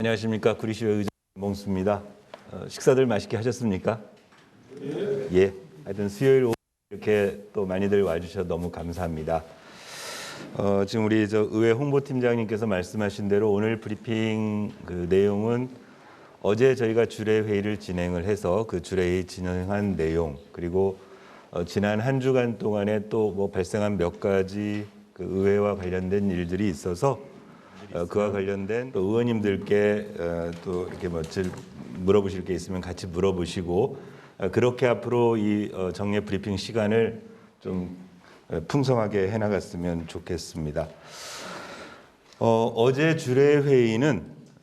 안녕하십니까. 구리시의회 의장 김봉수입니다. 식사들 맛있게 하셨습니까? 예. 하여튼 수요일 오후 이렇게 또 많이들 와주셔서 너무 감사합니다. 지금 우리 의회 홍보팀장님께서 말씀하신 대로 오늘 브리핑 그 내용은 어제 저희가 주례 회의를 진행을 해서 그 주례 회의 진행한 내용, 그리고 지난 한 주간 동안에 또 뭐 발생한 몇 가지 그 의회와 관련된 일들이 있어서 그와 관련된 또 의원님들께 또 이렇게 물어보실 게 있으면 같이 물어보시고, 그렇게 앞으로 이 정례 브리핑 시간을 좀 풍성하게 해나갔으면 좋겠습니다. 어제 주례 회의는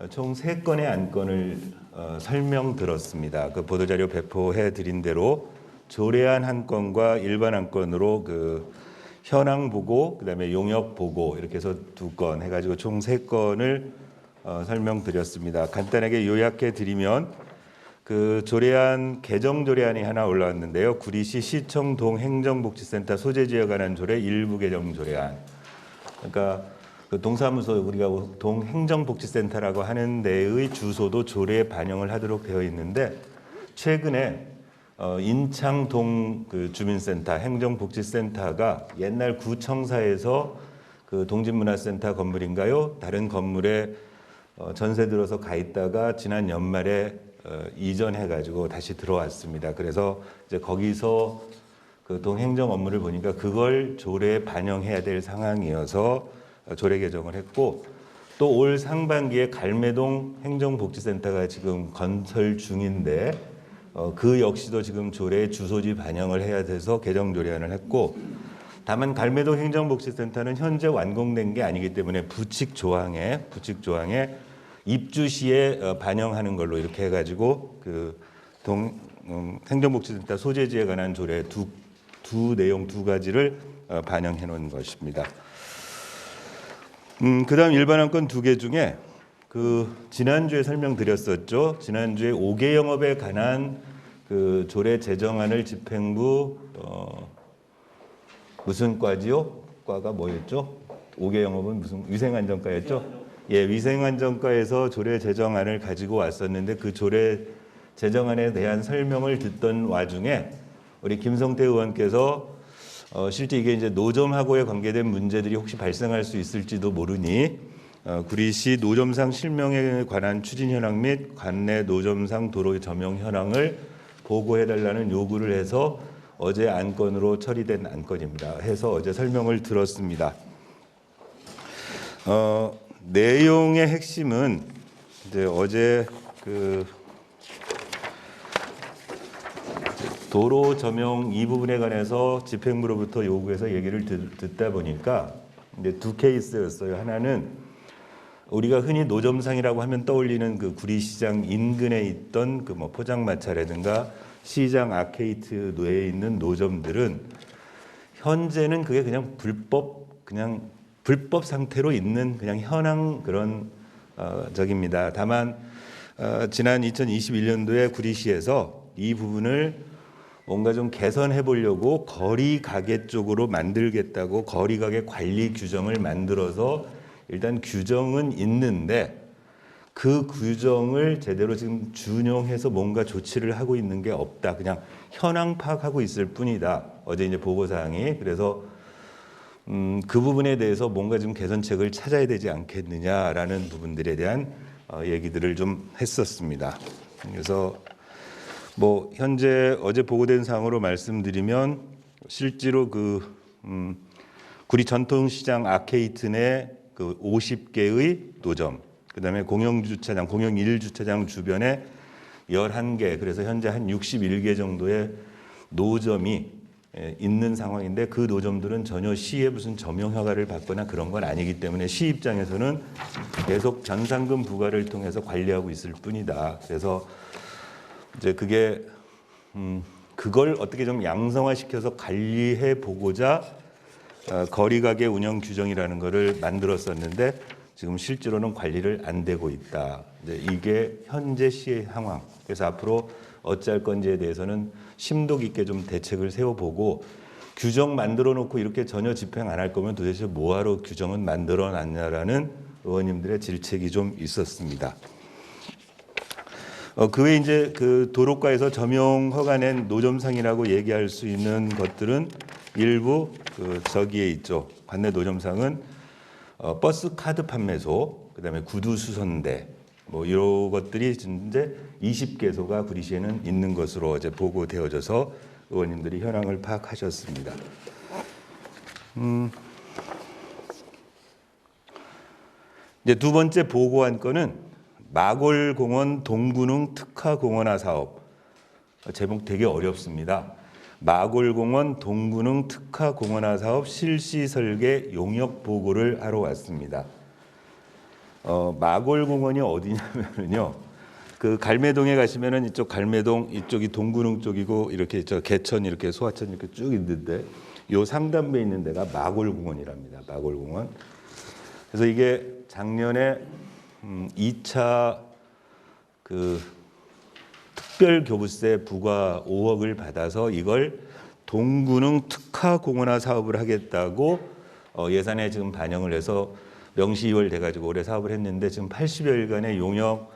총 3건의 안건을 설명 들었습니다. 그 보도자료 배포해 드린 대로 조례안 한 건과 일반 안건으로 그 현황 보고, 그다음에 용역 보고 이렇게 해서 2건 해가지고 총 3건을 설명드렸습니다. 간단하게 요약해 드리면 그 조례안 개정 조례안이 하나 올라왔는데요. 구리시 시청 동행정복지센터 소재지에 관한 조례 일부 개정 조례안. 그러니까 그 동사무소 우리가 동행정복지센터라고 하는 데의 주소도 조례에 반영을 하도록 되어 있는데, 최근에 인창동 그 주민센터 행정복지센터가 옛날 구청사에서 그 동진문화센터 건물인가요? 다른 건물에 전세 들어서 가 있다가 지난 연말에 이전해가지고 다시 들어왔습니다. 그래서 이제 거기서 그 동행정 업무를 보니까 그걸 조례에 반영해야 될 상황이어서 조례 개정을 했고, 또 올 상반기에 갈매동 행정복지센터가 지금 건설 중인데 그 역시도 지금 조례에 주소지 반영을 해야 돼서 개정 조례안을 했고, 다만 갈매동 행정복지센터는 현재 완공된 게 아니기 때문에 부칙 조항에 입주 시에 반영하는 걸로 이렇게 해가지고 그 행정복지센터 소재지에 관한 조례 두 내용 2가지를 반영해 놓은 것입니다. 그다음 일반 안건 2개 중에 그 지난주에 설명드렸었죠. 지난주에 5개 영업에 관한 그 조례 제정안을 집행부 무슨 과지요? 과가 뭐였죠? 5개 영업은 무슨 위생안전과였죠? 예, 위생안전과에서 조례 제정안을 가지고 왔었는데 그 조례 제정안에 대한 설명을 듣던 와중에 우리 김성태 의원께서 실제 이게 이제 노점하고에 관계된 문제들이 혹시 발생할 수 있을지도 모르니 구리시 노점상 실명에 관한 추진 현황 및 관내 노점상 도로 점용 현황을 보고해달라는 요구를 해서 어제 안건으로 처리된 안건입니다. 해서 어제 설명을 들었습니다. 내용의 핵심은 이제 어제 그 도로 점용 이 부분에 관해서 집행부로부터 요구해서 얘기를 듣다 보니까 이제 2 케이스였어요. 하나는 우리가 흔히 노점상이라고 하면 떠올리는 그 구리시장 인근에 있던 그 뭐 포장마차라든가 시장 아케이트 뇌에 있는 노점들은 현재는 그게 그냥 불법 상태로 있는 그냥 현황 그런 적입니다. 다만 지난 2021년도에 구리시에서 이 부분을 뭔가 좀 개선해 보려고 거리가게 쪽으로 만들겠다고 거리가게 관리 규정을 만들어서 일단 규정은 있는데 그 규정을 제대로 지금 준용해서 뭔가 조치를 하고 있는 게 없다. 그냥 현황 파악하고 있을 뿐이다. 어제 이제 보고사항이. 그래서 그 부분에 대해서 뭔가 좀 개선책을 찾아야 되지 않겠느냐라는 부분들에 대한 얘기들을 좀 했었습니다. 그래서 뭐 현재 어제 보고된 사항으로 말씀드리면 실제로 그 구리 전통시장 아케이트 내 그 50개의 노점, 그다음에 공영 1주차장 주변에 11개, 그래서 현재 한 61개 정도의 노점이 있는 상황인데 그 노점들은 전혀 시의 무슨 점용 허가를 받거나 그런 건 아니기 때문에 시 입장에서는 계속 변상금 부과를 통해서 관리하고 있을 뿐이다. 그래서 이제 그게 그걸 어떻게 좀 양성화시켜서 관리해 보고자 거리가게 운영 규정이라는 것을 만들었었는데 지금 실제로는 관리를 안 되고 있다. 이게 현재 시의 상황. 그래서 앞으로 어찌할 건지에 대해서는 심도 깊게 좀 대책을 세워보고, 규정 만들어 놓고 이렇게 전혀 집행 안 할 거면 도대체 뭐하러 규정은 만들어 놨냐라는 의원님들의 질책이 좀 있었습니다. 그 외에 이제 그 도로가에서 점용 허가 낸 노점상이라고 얘기할 수 있는 것들은 일부 그 저기에 있죠. 관내 노점상은 버스 카드 판매소, 그다음에 구두 수선대 뭐 이런 것들이 이제 20개소가 구리시에는 있는 것으로 어제 보고되어져서 의원님들이 현황을 파악하셨습니다. 이제 두 번째 보고한 건은 마골공원 동군흥 특화공원화 사업. 제목 되게 어렵습니다. 마골공원 동군흥 특화공원화 사업 실시 설계 용역 보고를 하러 왔습니다. 마골공원이 어디냐면요. 그 갈매동에 가시면은 이쪽 갈매동 이쪽이 동군흥 쪽이고 이렇게 저 개천 이렇게 소하천 이렇게 쭉 있는데 요 상단부에 있는 데가 마골공원이랍니다. 마골공원. 그래서 이게 작년에 2차 그 특별교부세 부과 5억을 받아서 이걸 동군흥 특화공원화 사업을 하겠다고 예산에 지금 반영을 해서 명시이월 돼가지고 올해 사업을 했는데 지금 80여일간의 용역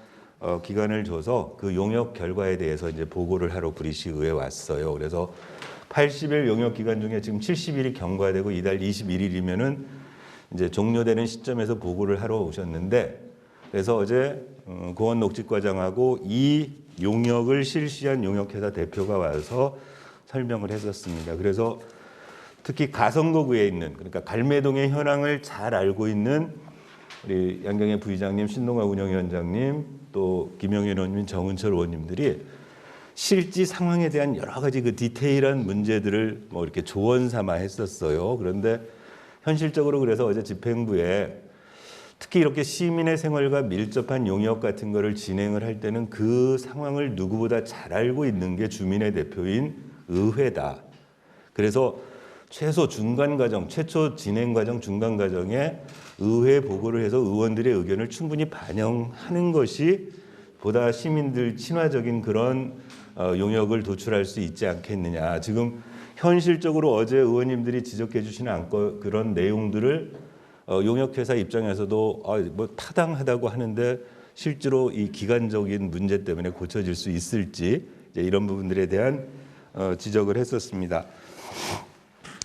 기간을 줘서 그 용역 결과에 대해서 이제 보고를 하러 구리시의회에 왔어요. 그래서 80일 용역 기간 중에 지금 70일이 경과되고 이달 21일이면은 이제 종료되는 시점에서 보고를 하러 오셨는데 그래서 어제 공원 녹지과장하고 이 용역을 실시한 용역회사 대표가 와서 설명을 했었습니다. 그래서 특히 가성거구에 있는 그러니까 갈매동의 현황을 잘 알고 있는 우리 양경혜 부의장님, 신동아 운영위원장님, 또 김영현 의원님, 정은철 의원님들이 실지 상황에 대한 여러 가지 그 디테일한 문제들을 뭐 이렇게 조언 삼아 했었어요. 그런데 현실적으로 그래서 어제 집행부에 특히 이렇게 시민의 생활과 밀접한 용역 같은 거를 진행을 할 때는 그 상황을 누구보다 잘 알고 있는 게 주민의 대표인 의회다. 그래서 최소 중간 과정, 최초 진행 과정, 중간 과정에 의회 보고를 해서 의원들의 의견을 충분히 반영하는 것이 보다 시민들 친화적인 그런 용역을 도출할 수 있지 않겠느냐. 지금 현실적으로 어제 의원님들이 지적해 주시는 그런 내용들을 용역회사 입장에서도 뭐 타당하다고 하는데 실제로 이 기간적인 문제 때문에 고쳐질 수 있을지 이제 이런 부분들에 대한 지적을 했었습니다.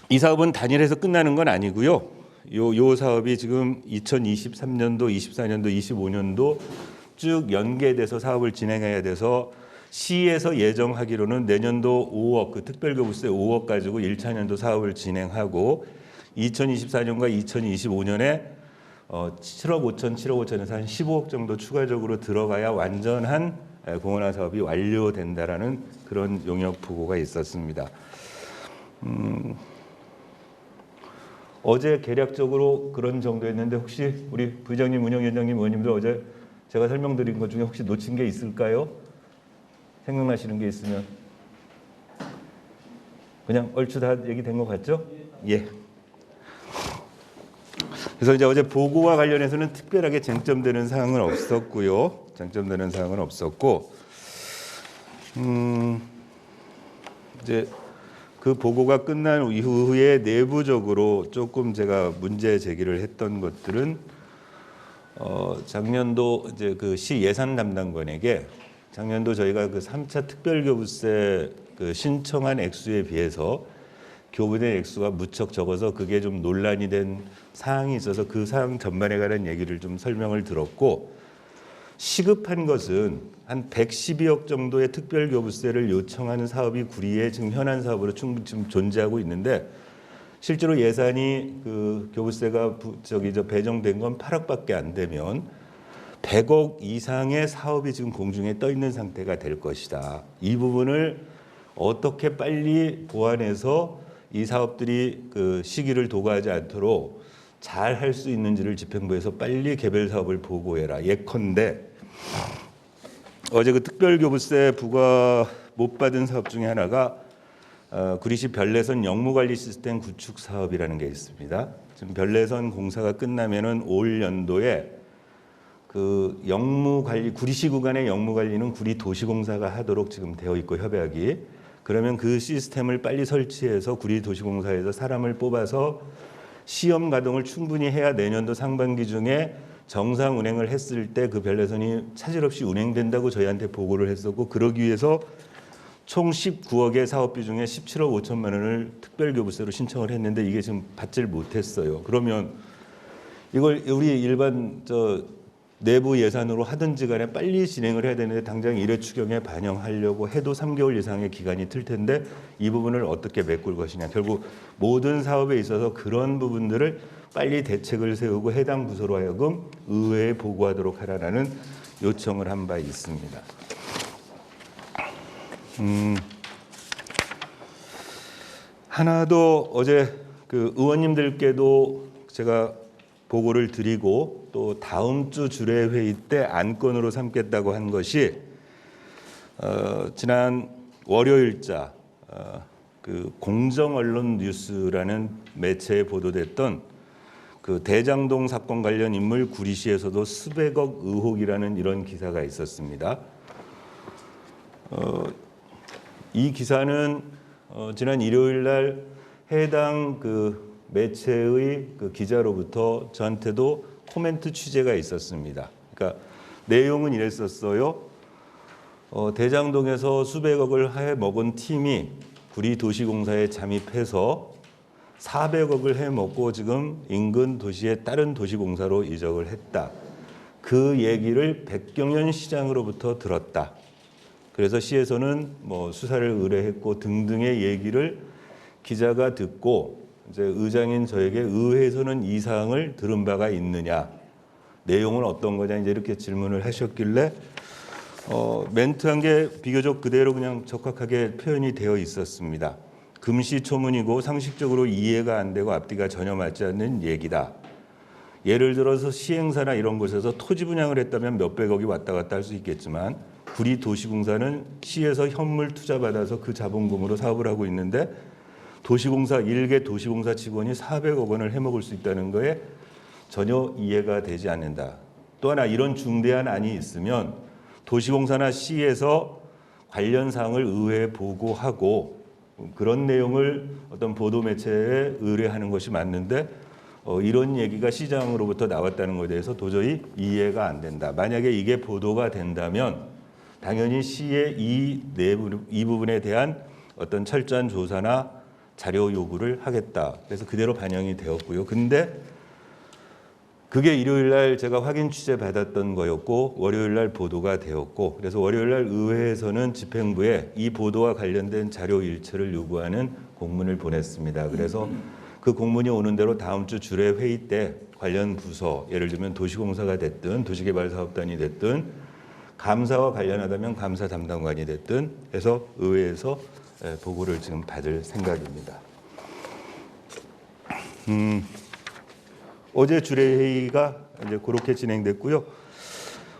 이 사업은 단일해서 끝나는 건 아니고요. 요 사업이 지금 2023년도, 24년도, 25년도 쭉 연계돼서 사업을 진행해야 돼서 시에서 예정하기로는 내년도 5억, 그 특별교부세 5억 가지고 1차년도 사업을 진행하고 2024년과 2025년에 7억 5천, 7억 5천에서 한 15억 정도 추가적으로 들어가야 완전한 공원화 사업이 완료된다라는 그런 용역 보고가 있었습니다. 어제 계략적으로 그런 정도였는데 혹시 우리 부의장님, 운영위원장님, 의원님들 어제 제가 설명드린 것 중에 혹시 놓친 게 있을까요? 생각나시는 게 있으면 그냥 얼추 다 얘기된 것 같죠? 예. 그래서 이제 어제 보고와 관련해서는 특별하게 쟁점되는 사항은 없었고요. 쟁점되는 사항은 없었고, 이제 그 보고가 끝난 이후에 내부적으로 조금 제가 문제 제기를 했던 것들은 작년도 이제 그 시 예산 담당관에게 작년도 저희가 그 3차 특별교부세 그 신청한 액수에 비해서 교부된 액수가 무척 적어서 그게 좀 논란이 된 사항이 있어서 그 사항 전반에 관한 얘기를 좀 설명을 들었고 시급한 것은 한 112억 정도의 특별교부세를 요청하는 사업이 구리에 지금 현안 사업으로 충분히 지금 존재하고 있는데 실제로 예산이 그 교부세가 배정된 건 8억밖에 안 되면 100억 이상의 사업이 지금 공중에 떠 있는 상태가 될 것이다. 이 부분을 어떻게 빨리 보완해서 이 사업들이 그 시기를 도구하지 않도록 잘 할 수 있는지를 집행부에서 빨리 개별 사업을 보고해라. 예컨대 어제 그 특별교부세 부과 못 받은 사업 중에 하나가 구리시 별내선 영무관리 시스템 구축 사업이라는 게 있습니다. 지금 별내선 공사가 끝나면은 올 연도에 그 영무관리 구리시 구간의 영무관리는 구리도시공사가 하도록 지금 되어 있고 협약이 그러면 그 시스템을 빨리 설치해서 구리도시공사에서 사람을 뽑아서 시험 가동을 충분히 해야 내년도 상반기 중에 정상 운행을 했을 때 그 별내선이 차질 없이 운행된다고 저희한테 보고를 했었고, 그러기 위해서 총 19억의 사업비 중에 17억 5천만 원을 특별교부세로 신청을 했는데 이게 지금 받질 못했어요. 그러면 이걸 우리 일반 내부 예산으로 하든지 간에 빨리 진행을 해야 되는데 당장 1회 추경에 반영하려고 해도 3개월 이상의 기간이 틀 텐데 이 부분을 어떻게 메꿀 것이냐. 결국 모든 사업에 있어서 그런 부분들을 빨리 대책을 세우고 해당 부서로 하여금 의회에 보고하도록 하라는 요청을 한 바 있습니다. 하나 더 어제 그 의원님들께도 제가 보고를 드리고 또 다음 주 주례 회의 때 안건으로 삼겠다고 한 것이 지난 월요일자 그 공정언론 뉴스라는 매체에 보도됐던 그 대장동 사건 관련 인물 구리시에서도 수백억 의혹이라는 이런 기사가 있었습니다. 이 기사는 지난 일요일 날 해당 그 매체의 그 기자로부터 저한테도 코멘트 취재가 있었습니다. 그러니까 내용은 이랬었어요. 대장동에서 수백억을 해먹은 팀이 구리도시공사에 잠입해서 400억을 해먹고 지금 인근 도시의 다른 도시공사로 이적을 했다. 그 얘기를 백경현 시장으로부터 들었다. 그래서 시에서는 뭐 수사를 의뢰했고 등등의 얘기를 기자가 듣고 이제 의장인 저에게 의회에서는 이 사항을 들은 바가 있느냐, 내용은 어떤 거냐 이제 이렇게 질문을 하셨길래 멘트한 게 비교적 그대로 그냥 적확하게 표현이 되어 있었습니다. 금시초문이고 상식적으로 이해가 안 되고 앞뒤가 전혀 맞지 않는 얘기다. 예를 들어서 시행사나 이런 곳에서 토지 분양을 했다면 몇백억이 왔다 갔다 할 수 있겠지만 구리도시공사는 시에서 현물 투자 받아서 그 자본금으로 사업을 하고 있는데 도시공사 일개 도시공사 직원이 400억 원을 해먹을 수 있다는 거에 전혀 이해가 되지 않는다. 또 하나 이런 중대한 안이 있으면 도시공사나 시에서 관련 사항을 의회에 보고하고 그런 내용을 어떤 보도 매체에 의뢰하는 것이 맞는데 이런 얘기가 시장으로부터 나왔다는 것에 대해서 도저히 이해가 안 된다. 만약에 이게 보도가 된다면 당연히 시의 이 부분에 대한 어떤 철저한 조사나 자료 요구를 하겠다. 그래서 그대로 반영이 되었고요. 근데 그게 일요일 날 제가 확인 취재 받았던 거였고 월요일 날 보도가 되었고 그래서 월요일 날 의회에서는 집행부에 이 보도와 관련된 자료 일체를 요구하는 공문을 보냈습니다. 그래서 그 공문이 오는 대로 다음 주 주례 회의 때 관련 부서, 예를 들면 도시공사가 됐든 도시개발사업단이 됐든 감사와 관련하다면 감사 담당관이 됐든 해서 의회에서 보고를 지금 받을 생각입니다. 어제 주례회의가 이제 그렇게 진행됐고요.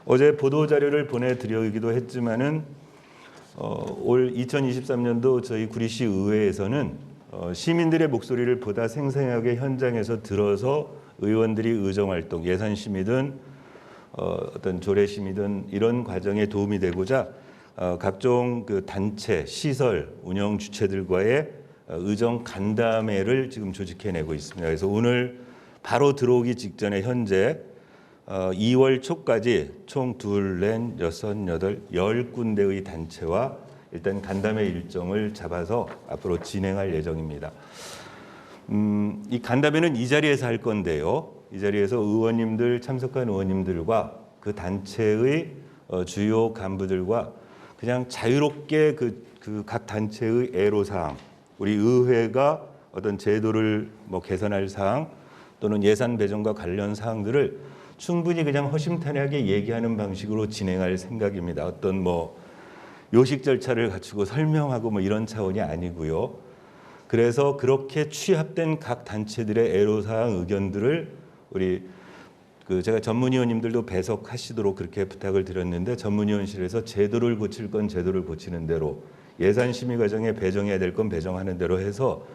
어제 보도 자료를 보내드리기도 했지만은 올 2023년도 저희 구리시 의회에서는 시민들의 목소리를 보다 생생하게 현장에서 들어서 의원들이 의정활동, 예산심의든 어떤 조례심의든 이런 과정에 도움이 되고자 각종 그 단체, 시설, 운영 주체들과의 의정 간담회를 지금 조직해내고 있습니다. 그래서 오늘 바로 들어오기 직전에 현재 2월 초까지 총 2, 4, 6, 8, 10군데의 단체와 일단 간담회 일정을 잡아서 앞으로 진행할 예정입니다. 이 간담회는 이 자리에서 할 건데요. 이 자리에서 의원님들, 참석한 의원님들과 그 단체의 주요 간부들과 그냥 자유롭게 그 각 단체의 애로사항, 우리 의회가 어떤 제도를 뭐 개선할 사항 또는 예산 배정과 관련 사항들을 충분히 그냥 허심탄회하게 얘기하는 방식으로 진행할 생각입니다. 어떤 뭐 요식 절차를 갖추고 설명하고 뭐 이런 차원이 아니고요. 그래서 그렇게 취합된 각 단체들의 애로사항 의견들을 우리 제가 전문위원님들도 배석하시도록 그렇게 부탁을 드렸는데 전문위원실에서 제도를 고칠 건 제도를 고치는 대로 예산 심의 과정에 배정해야 될 건 배정하는 대로 해서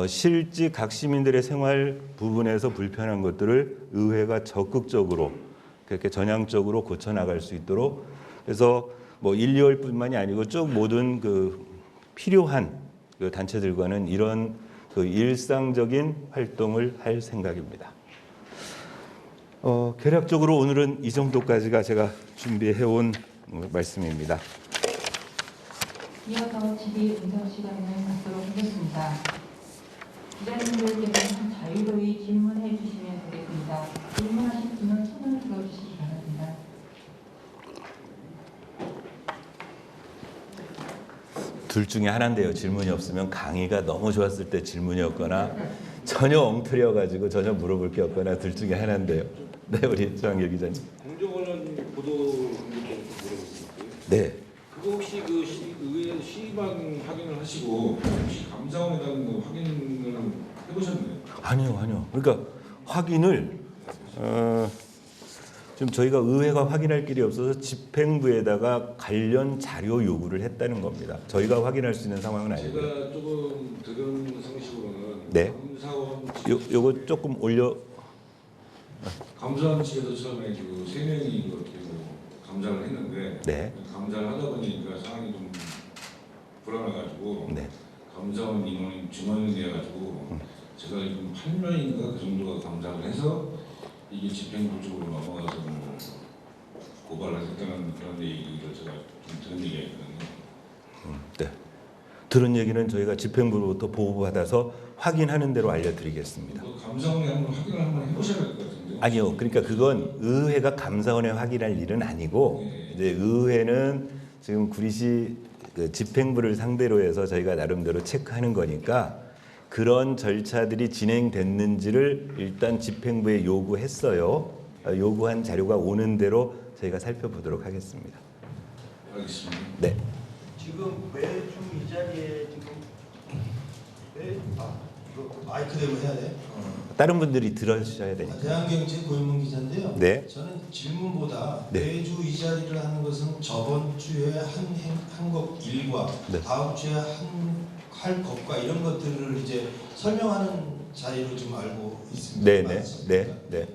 실제 각 시민들의 생활 부분에서 불편한 것들을 의회가 적극적으로 그렇게 전향적으로 고쳐 나갈 수 있도록 그래서 뭐 1, 2월뿐만이 아니고 쭉 모든 그 필요한 그 단체들과는 이런 그 일상적인 활동을 할 생각입니다. 개략적으로 오늘은 이 정도까지가 제가 준비해온 말씀입니다. 이어서 질의 응답 시간을 갖도록 하겠습니다. 기자님들께서는 자유로이 질문해 주시면 되겠습니다. 질문하실 분은 손을 들어주시기 바랍니다. 둘 중에 하나인데요. 질문이 없으면 강의가 너무 좋았을 때 질문이 없거나 전혀 엉터려가지고 전혀 물어볼 게 없거나 둘 중에 하나인데요. 네, 우리 조한결 기자님. 공정 관련 보도 물어보겠습니다. 네. 그거 혹시 그 의회 시의방 확인을 하시고 혹시 감사원에다가 뭐 확인을 해보셨나요? 아니요. 그러니까 확인을 지금 저희가 의회가 확인할 길이 없어서 집행부에다가 관련 자료 요구를 했다는 겁니다. 저희가 확인할 수 있는 상황은 아니고요. 제가 조금 들은 상식으로는 네. 감사원 요거 조금 올려. 감사원 측에서 처음에 그 3명이 그렇게 뭐 감사를 했는데 네. 감사를 하다 보니까 상황이 좀 불안해가지고 네. 감사원 인원이 증원이 돼가지고 제가 지금 8명인가 그 정도가 감사를 해서 이게 집행부 쪽으로 넘어가서 뭐 고발을 했다는 그런 얘기를 제가 좀 들은 얘기가 있거든요. 네. 들은 얘기는 저희가 집행부로부터 보고받아서 확인하는 대로 알려드리겠습니다. 감사원에 한번 확인을 한번 해보셔야 될 것 같은데요. 아니요. 그러니까 그건 의회가 감사원에 확인할 일은 아니고 네. 이제 의회는 지금 구리시 그 집행부를 상대로 해서 저희가 나름대로 체크하는 거니까 그런 절차들이 진행됐는지를 일단 집행부에 요구했어요. 요구한 자료가 오는 대로 저희가 살펴보도록 하겠습니다. 알겠습니다. 네. 지금 매주 이 자리에 지금 이거 마이크 대고 해야 돼? 다른 분들이 들으셔야 되니까. 대한경제 고인문 기자인데요. 네. 저는 질문보다 네. 매주 이 자리를 하는 것은 저번 주에 한 것 일과 네. 다음 주에 할 것과 이런 것들을 이제 설명하는 자리로 좀 알고 있습니다. 네네. 네. 네.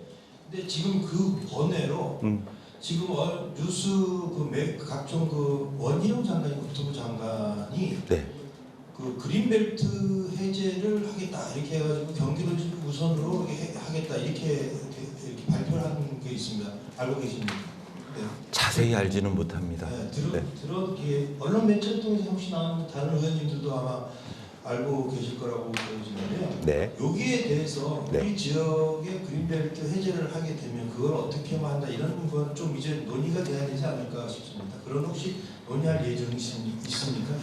근데 지금 그 번외로 지금 뉴스 각종 그 원희룡 장관이 국토부 장관이 네. 그 그린벨트 해제를 하겠다 이렇게 해가지고 경기도 우선으로 하겠다 이렇게 발표를 한 게 있습니다. 알고 계십니까? 네. 자세히 알지는 못합니다. 네, 언론 매체를 통해서 혹시 나온 다른 의원님들도 아마 알고 계실 거라고 보여지는데요. 네. 여기에 대해서 네. 우리 지역의 그린벨트 해제를 하게 되면 그걸 어떻게 한다 이런 건 좀 이제 논의가 돼야 되지 않을까 싶습니다. 그런 혹시 논의할 예정이 있습니까?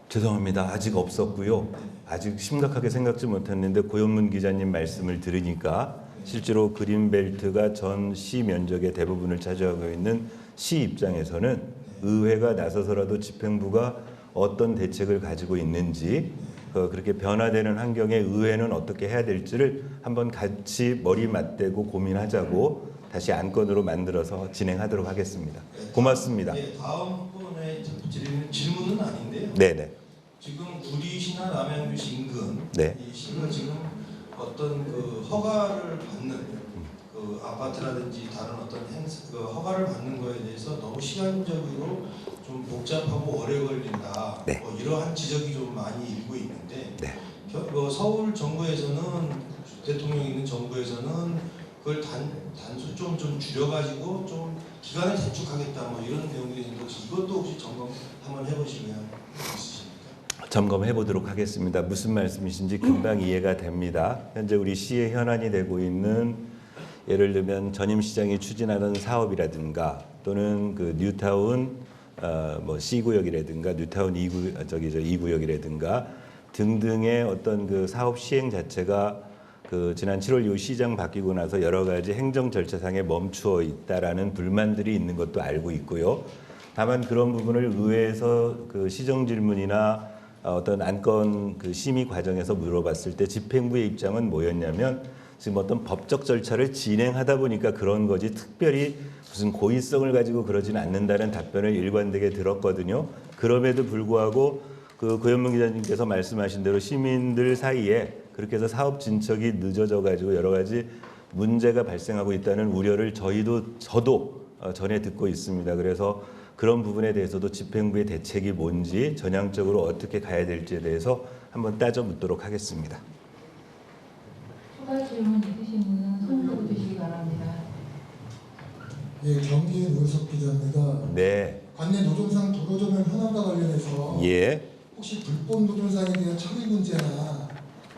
죄송합니다. 아직 없었고요. 아직 심각하게 생각지 못했는데 고현문 기자님 말씀을 들으니까 실제로 그린벨트가 전 시 면적의 대부분을 차지하고 있는 시 입장에서는 의회가 나서서라도 집행부가 어떤 대책을 가지고 있는지 그렇게 변화되는 환경에 의회는 어떻게 해야 될지를 한번 같이 머리 맞대고 고민하자고 다시 안건으로 만들어서 진행하도록 하겠습니다. 고맙습니다. 네, 다음번에 드리는 질문은 아닌데요. 네네. 지금 구리시나 남양주시 인근 네. 이 시가 지금 어떤 그 허가를 받는 그 아파트라든지 다른 어떤 허가를 받는 거에 대해서 너무 시간적으로 좀 복잡하고 오래 걸린다. 네. 이러한 지적이 좀 많이 일고 있는데 네. 서울 정부에서는 대통령이 있는 정부에서는 그걸 단수 좀 줄여가지고 좀 기간을 단축하겠다 뭐 이런 내용들이 있는데 혹시 이것도 혹시 점검 한번 해보시면 있으십니까? 점검해 보도록 하겠습니다. 무슨 말씀이신지 금방 이해가 됩니다. 현재 우리 시에 현안이 되고 있는 예를 들면 전임 시장이 추진하던 사업이라든가 또는 그 뉴타운 뭐 C구역이라든가 뉴타운 2구역이라든가 등등의 어떤 그 사업 시행 자체가 그 지난 7월 이후 시장 바뀌고 나서 여러 가지 행정 절차상에 멈추어 있다라는 불만들이 있는 것도 알고 있고요. 다만 그런 부분을 의회에서 그 시정 질문이나 어떤 안건 그 심의 과정에서 물어봤을 때 집행부의 입장은 뭐였냐면 지금 어떤 법적 절차를 진행하다 보니까 그런 거지 특별히 무슨 고의성을 가지고 그러지는 않는다는 답변을 일관되게 들었거든요. 그럼에도 불구하고 그 고현문 기자님께서 말씀하신 대로 시민들 사이에 그렇게 해서 사업 진척이 늦어져 가지고 여러 가지 문제가 발생하고 있다는 우려를 저도 전에 듣고 있습니다. 그래서 그런 부분에 대해서도 집행부의 대책이 뭔지 전향적으로 어떻게 가야 될지에 대해서 한번 따져 묻도록 하겠습니다. 추가 질문 있으신 분은 예, 경기의 노석 기자입니다. 네. 관내 노점상 도로조명 현황과 관련해서 예. 혹시 불법 노점상에 대한 처리 문제나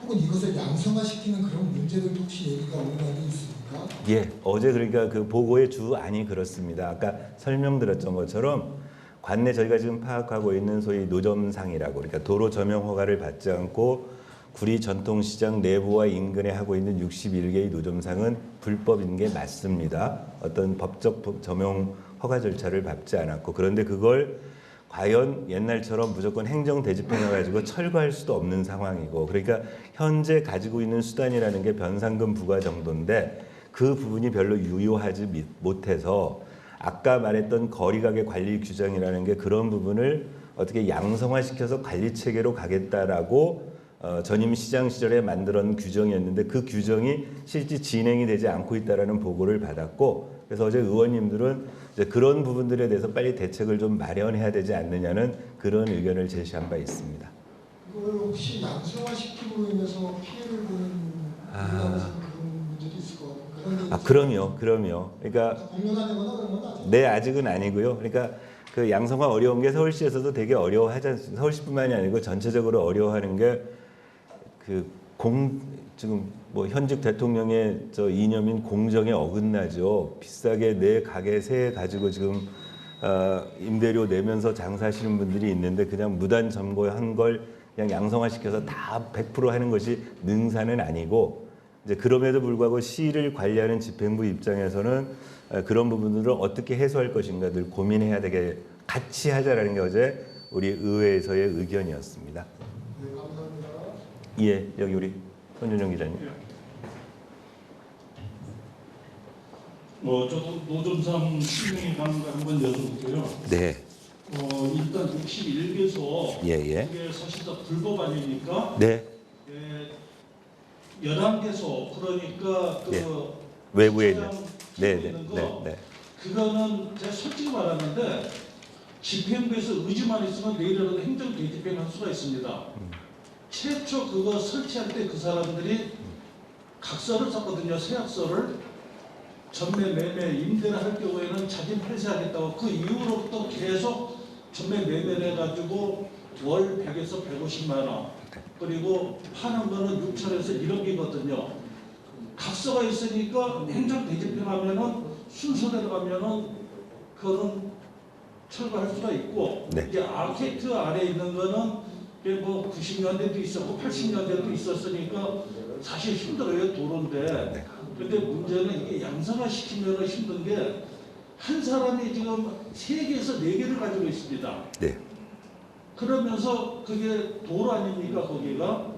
혹은 이것을 양성화시키는 그런 문제들도 혹시 얘기가 오가고 있습니까? 예. 어제 그러니까 그 보고의 주안이 그렇습니다. 아까 설명드렸던 것처럼 관내 저희가 지금 파악하고 있는 소위 노점상이라고 그러니까 도로 조명 허가를 받지 않고 구리 전통시장 내부와 인근에 하고 있는 61개의 노점상은 불법인 게 맞습니다. 어떤 법적 조명 허가 절차를 밟지 않았고 그런데 그걸 과연 옛날처럼 무조건 행정 대집행해가지고 철거할 수도 없는 상황이고 그러니까 현재 가지고 있는 수단이라는 게 변상금 부과 정도인데 그 부분이 별로 유효하지 못해서 아까 말했던 거리가게 관리 규정이라는 게 그런 부분을 어떻게 양성화시켜서 관리 체계로 가겠다라고 전임 시장 시절에 만들었던 규정이었는데 그 규정이 실제 진행이 되지 않고 있다라는 보고를 받았고 그래서 어제 의원님들은 이제 그런 부분들에 대해서 빨리 대책을 좀 마련해야 되지 않느냐는 그런 의견을 제시한 바 있습니다. 그걸 혹시 양성화시킴으로 인해서 피해를 보는 그런 문제도 있을 것 같아요. 그럼요. 그러니까 공론화되거나 그런 건 아직 네, 아직은 아니고요. 그러니까 그 양성화 어려운 게 서울시에서도 되게 어려워하지 않습니까? 서울시뿐만이 아니고 전체적으로 어려워하는 게 지금 뭐 현직 대통령의 저 이념인 공정에 어긋나죠. 비싸게 내 가게 세 가지고 지금 임대료 내면서 장사하시는 분들이 있는데 그냥 무단 점거한 걸 그냥 양성화시켜서 다 100% 하는 것이 능사는 아니고 이제 그럼에도 불구하고 시를 관리하는 집행부 입장에서는 그런 부분들을 어떻게 해소할 것인가 늘 고민해야 되게 같이 하자라는 게 어제 우리 의회에서의 의견이었습니다. 네, 감사합니다. 예, 여기 우리 손준영 기자님. 저도 노점상 실명이 가는 거 한번 여쭤볼게요. 네. 일단 61개소 예. 그게 사실 다 불법 아닙니까? 네. 11개소 그러니까 그 예. 외부에 있는. 있는 거 그거는 제가 솔직히 말하는데 집행부에서 의지만 있으면 내일이라도 행정 대집행할 수가 있습니다. 최초 그거 설치할 때 그 사람들이 각서를 썼거든요. 세약서를 전매 매매 임대를 할 경우에는 자기는 폐쇄하겠다고 그 이후로부터 계속 전매 매매를 해가지고 월 100에서 150만 원 그리고 파는 거는 6천에서 1억이거든요. 각서가 있으니까 행정 대집행하면은 순서대로 가면은 그거는 철거할 수가 있고 네. 이제 아케트 아래 있는 거는 이게 뭐 90년대도 있었고 80년대도 있었으니까 사실 힘들어요 도로인데. 근데 문제는 이게 양성화 시키면 힘든 게 한 사람이 지금 3개에서 4개를 가지고 있습니다. 네. 그러면서 그게 도로 아닙니까 거기가?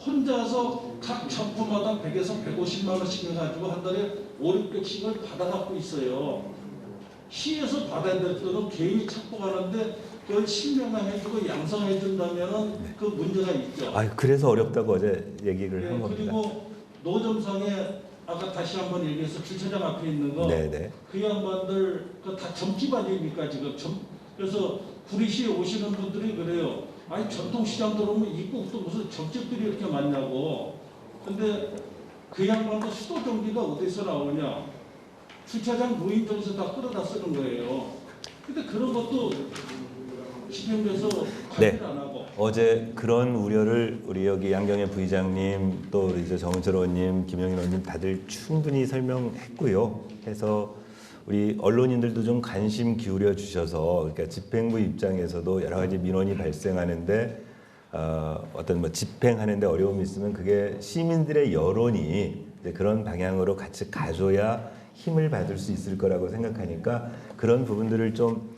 혼자서 각 점포마다 100에서 150만 원씩 해가지고 한 달에 500~600씩을 받아갖고 있어요. 시에서 받아야 될 돈은 개인이 착복하는데 그걸 실명해주고 양성해준다면은 그 문제가 있죠. 그래서 어렵다고 어제 얘기를 한 겁니다. 그리고 노점상에 아까 다시 한번 얘기해서 주차장 앞에 있는 거, 네네. 그 양반들 다 점집 아닙니까 지금? 그래서 구리시에 오시는 분들이 그래요. 아니 전통시장 들어오면 입국도 무슨 점집들이 이렇게 많냐고. 근데 그 양반도 수도 경비가 어디서 나오냐? 주차장 노인정에서 다 끌어다 쓰는 거예요. 근데 그런 것도 집행부에서 관리를 안 하고. 어제 그런 우려를 우리 여기 양경애 부의장님 또 우리 정은철 의원님, 김영인 의원님 다들 충분히 설명했고요. 해서 우리 언론인들도 좀 관심 기울여 주셔서 그러니까 집행부 입장에서도 여러 가지 민원이 발생하는데 어떤 뭐 집행하는데 어려움이 있으면 그게 시민들의 여론이 이제 그런 방향으로 같이 가줘야 힘을 받을 수 있을 거라고 생각하니까 그런 부분들을 좀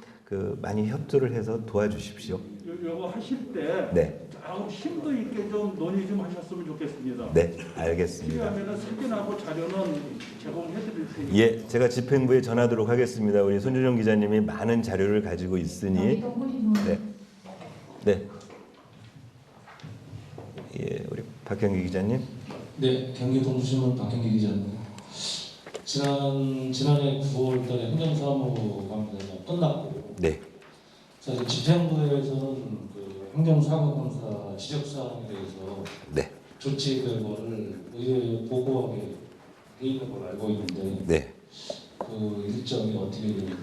많이 협조를 해서 도와주십시오. 요거 하실 때 네. 조금 심도 있게 좀 논의 좀 하셨으면 좋겠습니다. 네, 알겠습니다. 필요하면 사진하고 자료는 제공해드릴 테니까. 예, 제가 집행부에 전하도록 하겠습니다. 우리 손준영 기자님이 많은 자료를 가지고 있으니. 네. 네. 예, 우리 박형기 기자님. 네, 경기 동부신문 박형기 기자입니다. 지난해 9월달에 행정사무 감사가 끝났고, 네. 사실 집행부에서는 그 행정사무검사 지적사항에 대해서 네. 조치 결과를 의회에 보고하게 돼 있는 걸로 알고 있는데, 네. 그 일정이 어떻게 되는지.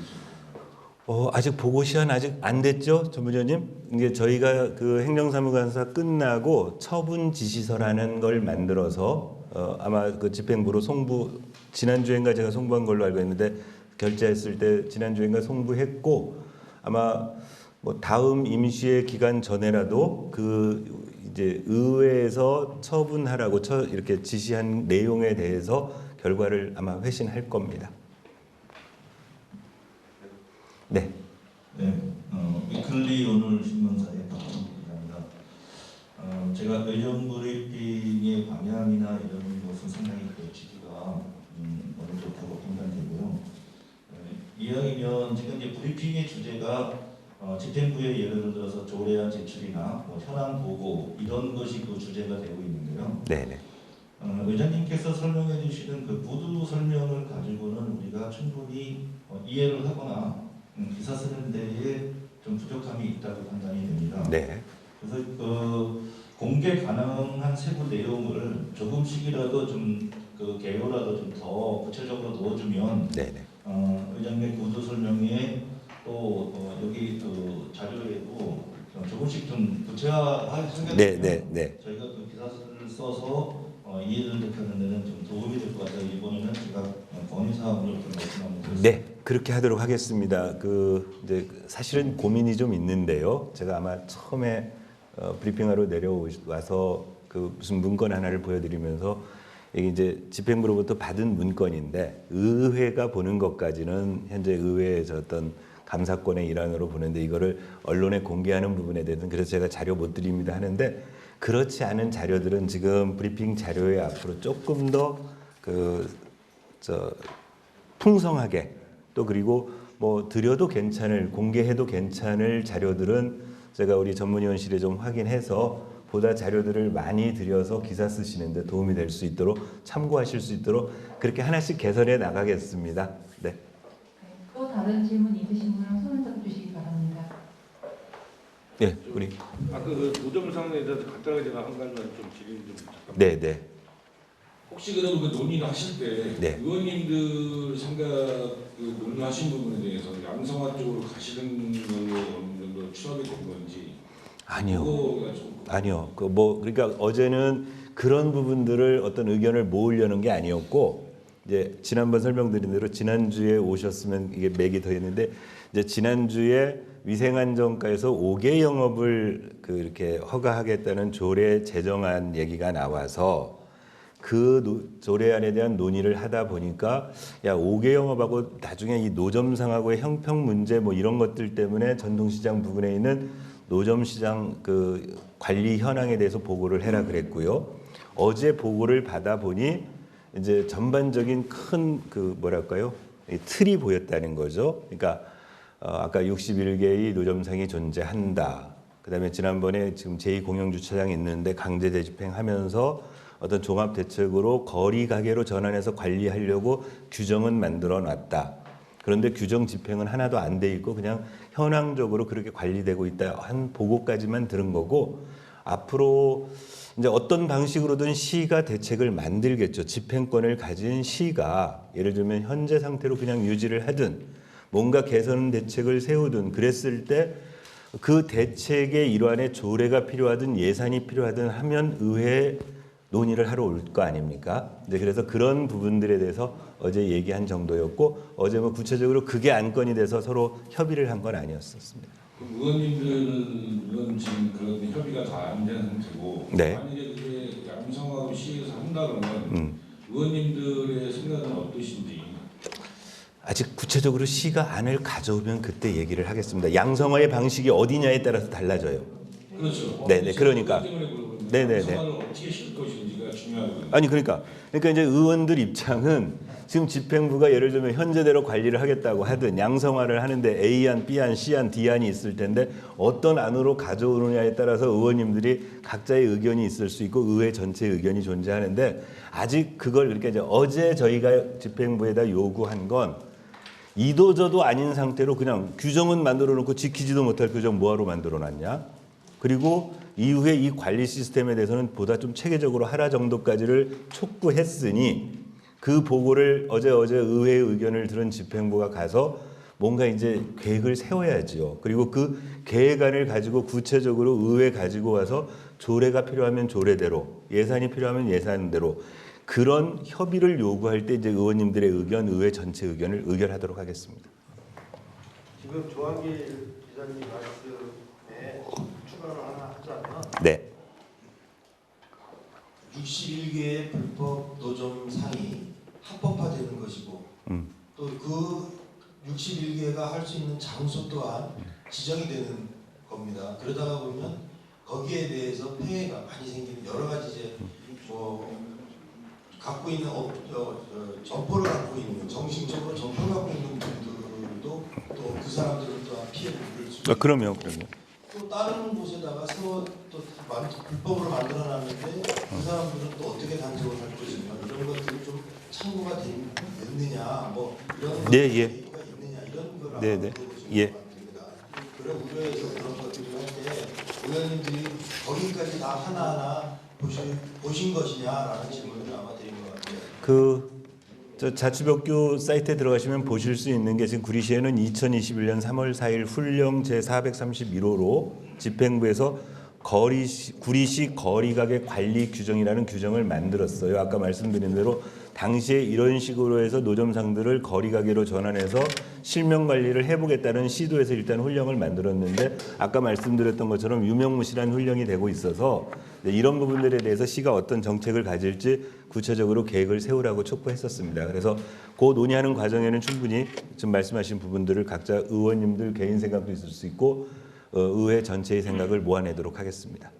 아직 보고 시한 아직 안 됐죠, 전부장님? 이게 저희가 그 행정사무관사 끝나고 처분 지시서라는 걸 만들어서 아마 그 집행부로 송부 지난주엔가 제가 송부한 걸로 알고 있는데 결재했을 때 지난주엔가 송부했고 아마 뭐 다음 임시회 기간 전에라도 그 이제 의회에서 처분하라고 이렇게 지시한 내용에 대해서 결과를 아마 회신할 겁니다. 네. 네, 위클리 오늘 신문사의 박정기 기자입니다. 제가 의정 브리핑의 방향이나 이런 것은 상당히 지지가 어느 쪽으로 판단되고요. 이왕이면 지금 이제 브리핑의 주제가 집행부에 예를 들어서 조례안 제출이나 뭐 현황 보고 이런 것이 그 주제가 되고 있는데요. 네네. 의장님께서 설명해 주시는 그 구두 설명을 가지고는 우리가 충분히 이해를 하거나 기사 쓰는 데에 좀 부족함이 있다고 판단이 됩니다. 네. 그래서 그 공개 가능한 세부 내용을 조금씩이라도 좀 그 개요라도 좀 더 구체적으로 넣어주면 네네. 의장님 구두 설명에 또 여기 그 자료에도 조금씩 좀 구체화하게 네네네. 저희가 그 기사를 써서 이해를 높이는 데는 좀 도움이 될 것 같아요. 이번에는 제가 건의사항으로 좀 말씀드리겠습니다. 네, 그렇게 하도록 하겠습니다. 그 이제 사실은 고민이 좀 있는데요. 제가 아마 처음에 브리핑하러 내려와서 그 무슨 문건 하나를 보여드리면서 이게 이제 집행부로부터 받은 문건인데 의회가 보는 것까지는 현재 의회에서 어떤 감사권의 일환으로 보는데 이거를 언론에 공개하는 부분에 대해서는 그래서 제가 자료 못 드립니다 하는데 그렇지 않은 자료들은 지금 브리핑 자료에 앞으로 조금 더 풍성하게 또 그리고 뭐 드려도 괜찮을 공개해도 괜찮을 자료들은 제가 우리 전문위원실에 좀 확인해서 보다 자료들을 많이 들여서 기사 쓰시는데 도움이 될 수 있도록 참고하실 수 있도록 그렇게 하나씩 개선해 나가겠습니다. 네. 또 다른 질문 있으신 분은 손을 들어주시기 바랍니다. 네, 우리. 아까 그 노점상에 대해서 간단하게 제가 한 가지만 좀 질의 좀 잠깐. 네, 네. 혹시 그럼 그 논의를 하실 때 네. 의원님들 생각 그 논의하신 부분에 대해서 양성화 쪽으로 가시는 걸로 어느 정도 추락이 된 건지 아니요. 그거가 좀 아니요. 그러니까 어제는 그런 부분들을 어떤 의견을 모으려는 게 아니었고 이제 지난번 설명드린 대로 지난주에 오셨으면 이게 맥이 더 있는데 이제 지난주에 위생안전과에서 5개 영업을 이렇게 허가하겠다는 조례 제정안 얘기가 나와서 그 조례안에 대한 논의를 하다 보니까 야 5개 영업하고 나중에 이 노점상하고의 형평 문제 뭐 이런 것들 때문에 전통시장 부근에 있는 노점시장 그 관리 현황에 대해서 보고를 해라 그랬고요. 어제 보고를 받아 보니 이제 전반적인 큰 그 뭐랄까요? 이 틀이 보였다는 거죠. 그러니까 아까 61개의 노점상이 존재한다. 그다음에 지난번에 지금 제2공영주차장이 있는데 강제 재집행하면서 어떤 종합 대책으로 거리 가게로 전환해서 관리하려고 규정은 만들어 놨다. 그런데 규정 집행은 하나도 안 돼 있고 그냥 현황적으로 그렇게 관리되고 있다 한 보고까지만 들은 거고 앞으로 이제 어떤 방식으로든 시가 대책을 만들겠죠. 집행권을 가진 시가 예를 들면 현재 상태로 그냥 유지를 하든 뭔가 개선 대책을 세우든 그랬을 때 그 대책의 일환에 조례가 필요하든 예산이 필요하든 하면 의회에 논의를 하러 올 거 아닙니까? 네, 그래서 그런 부분들에 대해서 어제 얘기한 정도였고 어제 뭐 구체적으로 그게 안건이 돼서 서로 협의를 한 건 아니었었습니다. 그럼 의원님들은 지금 그런 협의가 다 안 된 상태고 네. 만약에 그게 양성하고 시에서 한다 그러면 의원님들의 생각은 어떠신지 아직 구체적으로 시가 안을 가져오면 그때 얘기를 하겠습니다. 양성화의 방식이 어디냐에 따라서 달라져요. 그렇죠. 네네, 그러니까. 네네네. 양성화를 어떻게 실 것인지가 중요하거든요. 아니 그러니까 이제 의원들 입장은 지금 집행부가 예를 들면 현재대로 관리를 하겠다고 하든 양성화를 하는데 A안, B안, C안, D안이 있을 텐데 어떤 안으로 가져오느냐에 따라서 의원님들이 각자의 의견이 있을 수 있고 의회 전체의 의견이 존재하는데 아직 그걸 그러니까 이제 어제 저희가 집행부에다 요구한 건 이도저도 아닌 상태로 그냥 규정은 만들어 놓고 지키지도 못할 규정 뭐하러 만들어 놨냐? 그리고 이후에 이 관리 시스템에 대해서는 보다 좀 체계적으로 하라 정도까지를 촉구했으니 그 보고를 어제 의회의 의견을 들은 집행부가 가서 뭔가 이제 계획을 세워야죠. 그리고 그 계획안을 가지고 구체적으로 의회 가지고 와서 조례가 필요하면 조례대로, 예산이 필요하면 예산대로 그런 협의를 요구할 때 이제 의원님들의 의견, 의회 전체 의견을 의결하도록 하겠습니다. 지금 조한길 기자님 말씀에 추가를 하나 하자면 네. 61개의 불법 노점 상이 합법화되는 것이고 또 그 61개가 할 수 있는 장소 또한 지정이 되는 겁니다. 그러다가 보면 거기에 대해서 폐해가 많이 생기는 여러 가지 이제 뭐 갖고 있는 점포를 갖고 있는 정신적으로 점포를 갖고 있는 분들도 또 그 사람들은 또한 피해를 입을 수 있고 그럼요. 또 다른 곳에다가 세워 또 불법으로 만들어놨는데 그 사람들은 또 어떻게 단속을 할 것이냐 이런 것들이 좀 참고가 됐느냐 뭐 이런 네, 것들이 예. 있느냐 이런 걸 네, 네. 예. 그런 우려에서 그런 것들을 할 때 의원님들이 거기까지 다 하나하나 보신 것이냐라는 질문을 아마 드린 것 같아요. 저 자치법규 사이트에 들어가시면 보실 수 있는 게 지금 구리시에는 2021년 3월 4일 훈령 제431호로 집행부에서 구리시 거리가게 관리 규정이라는 규정을 만들었어요. 아까 말씀드린 대로 당시에 이런 식으로 해서 노점상들을 거리가게로 전환해서 실명 관리를 해보겠다는 시도에서 일단 훈령을 만들었는데 아까 말씀드렸던 것처럼 유명무실한 훈령이 되고 있어서 이런 부분들에 대해서 시가 어떤 정책을 가질지 구체적으로 계획을 세우라고 촉구했었습니다. 그래서 그 논의하는 과정에는 충분히 지금 말씀하신 부분들을 각자 의원님들 개인 생각도 있을 수 있고 의회 전체의 생각을 모아내도록 하겠습니다.